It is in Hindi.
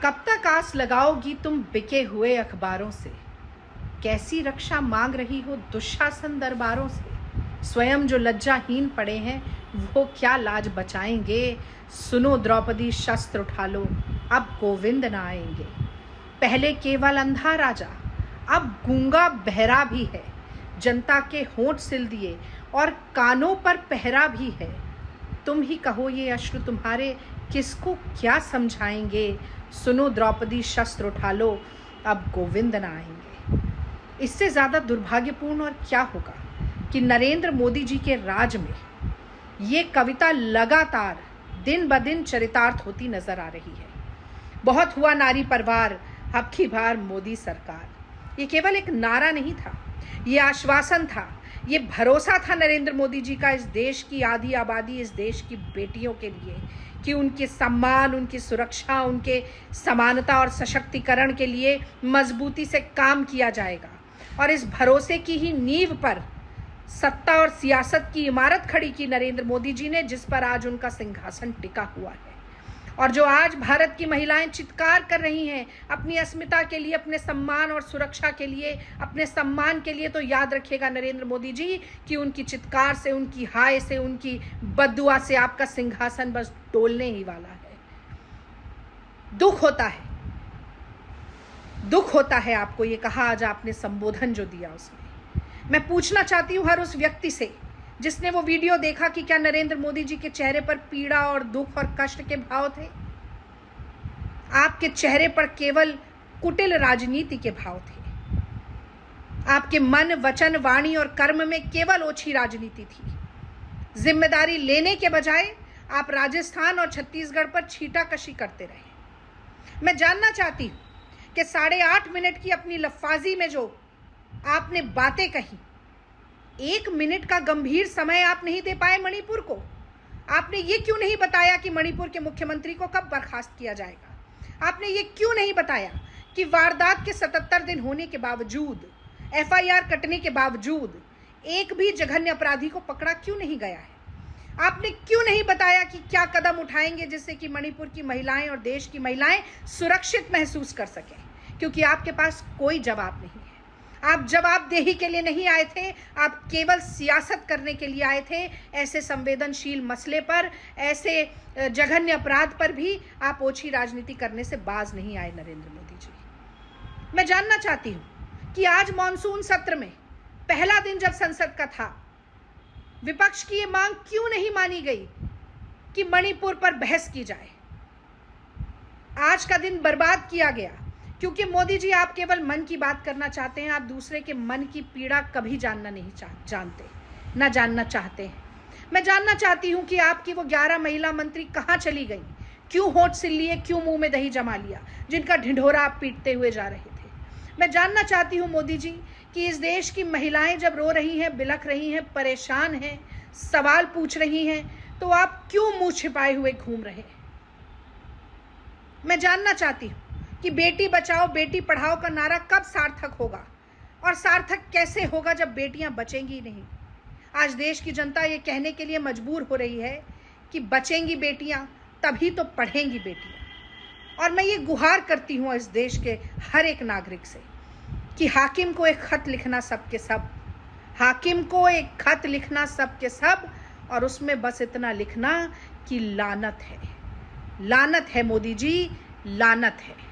कब तक आस लगाओगी तुम बिके हुए अखबारों से? कैसी रक्षा मांग रही हो दुशासन दरबारों से? स्वयं जो लज्जाहीन पड़े हैं वो क्या लाज बचाएंगे? सुनो द्रौपदी शस्त्र उठा लो, अब गोविंद न आएंगे। पहले केवल अंधा राजा, अब गूंगा बहरा भी है। जनता के होंठ सिल दिए और कानों पर पहरा भी है। तुम ही कहो ये अश्रु तुम्हारे किसको क्या समझाएंगे? सुनो द्रौपदी शस्त्र उठा लो, अब गोविंद न आएंगे। इससे ज्यादा दुर्भाग्यपूर्ण और क्या होगा कि नरेंद्र मोदी जी के राज में ये कविता लगातार दिन ब दिन चरितार्थ होती नजर आ रही है। बहुत हुआ नारी परवार, अब की बार मोदी सरकार। ये केवल एक नारा नहीं था, ये आश्वासन था, ये भरोसा था नरेंद्र मोदी जी का इस देश की आधी आबादी, इस देश की बेटियों के लिए कि उनके सम्मान, उनकी सुरक्षा, उनके समानता और सशक्तिकरण के लिए मजबूती से काम किया जाएगा। और इस भरोसे की ही नींव पर सत्ता और सियासत की इमारत खड़ी की नरेंद्र मोदी जी ने, जिस पर आज उनका सिंहासन टिका हुआ है। और जो आज भारत की महिलाएं चित्कार कर रही हैं अपनी अस्मिता के लिए, अपने सम्मान और सुरक्षा के लिए, अपने सम्मान के लिए, तो याद रखिएगा नरेंद्र मोदी जी कि उनकी चित्कार से, उनकी हाय से, उनकी बद्दुआ से आपका सिंहासन बस डोलने ही वाला है। दुख होता है आपको, ये कहा आज आपने संबोधन जो दिया उसमें। मैं पूछना चाहती हूं हर उस व्यक्ति से जिसने वो वीडियो देखा कि क्या नरेंद्र मोदी जी के चेहरे पर पीड़ा और दुख और कष्ट के भाव थे? आपके चेहरे पर केवल कुटिल राजनीति के भाव थे। आपके मन, वचन, वाणी और कर्म में केवल ओछी राजनीति थी। जिम्मेदारी लेने के बजाय आप राजस्थान और छत्तीसगढ़ पर छींटाकशी करते रहे। मैं जानना चाहती हूं कि 8.5 मिनट की अपनी लफ्फाजी में जो आपने बातें कही, 1 मिनट का गंभीर समय आप नहीं दे पाए मणिपुर को। आपने ये क्यों नहीं बताया कि मणिपुर के मुख्यमंत्री को कब बर्खास्त किया जाएगा? आपने ये क्यों नहीं बताया कि वारदात के 77 दिन होने के बावजूद, FIR कटने के बावजूद एक भी जघन्य अपराधी को पकड़ा क्यों नहीं गया है? आपने क्यों नहीं बताया कि क्या कदम उठाएंगे जिससे कि मणिपुर की महिलाएं और देश की महिलाएं सुरक्षित महसूस कर सकें? क्योंकि आपके पास कोई जवाब नहीं है। आप जवाबदेही के लिए नहीं आए थे, आप केवल सियासत करने के लिए आए थे। ऐसे संवेदनशील मसले पर, ऐसे जघन्य अपराध पर भी आप ओछी राजनीति करने से बाज नहीं आए नरेंद्र मोदी जी। मैं जानना चाहती हूं कि आज मॉनसून सत्र में पहला दिन जब संसद का था, विपक्ष की ये मांग क्यों नहीं मानी गई कि मणिपुर पर बहस की जाए? आज का दिन बर्बाद किया गया क्योंकि मोदी जी आप केवल मन की बात करना चाहते हैं। आप दूसरे के मन की पीड़ा कभी जानना नहीं जानते, ना जानना चाहते हैं। मैं जानना चाहती हूं कि आपकी वो 11 महिला मंत्री कहां चली गई? क्यों होंठ सिल लिए, क्यों मुंह में दही जमा लिया, जिनका ढिंढोरा आप पीटते हुए जा रहे थे? मैं जानना चाहती हूं मोदी जी कि इस देश की महिलाएं जब रो रही हैं, बिलख रही हैं, परेशान हैं, सवाल पूछ रही हैं, तो आप क्यों मुंह छिपाए हुए घूम रहे हैं? मैं जानना चाहती हूं कि बेटी बचाओ बेटी पढ़ाओ का नारा कब सार्थक होगा, और सार्थक कैसे होगा जब बेटियां बचेंगी नहीं? आज देश की जनता ये कहने के लिए मजबूर हो रही है कि बचेंगी बेटियां तभी तो पढ़ेंगी बेटियां। और मैं ये गुहार करती हूं इस देश के हर एक नागरिक से कि हाकिम को एक खत लिखना सबके सब, हाकिम को एक खत लिखना सबके सब, और उसमें बस इतना लिखना कि लानत है, लानत है मोदी जी, लानत है।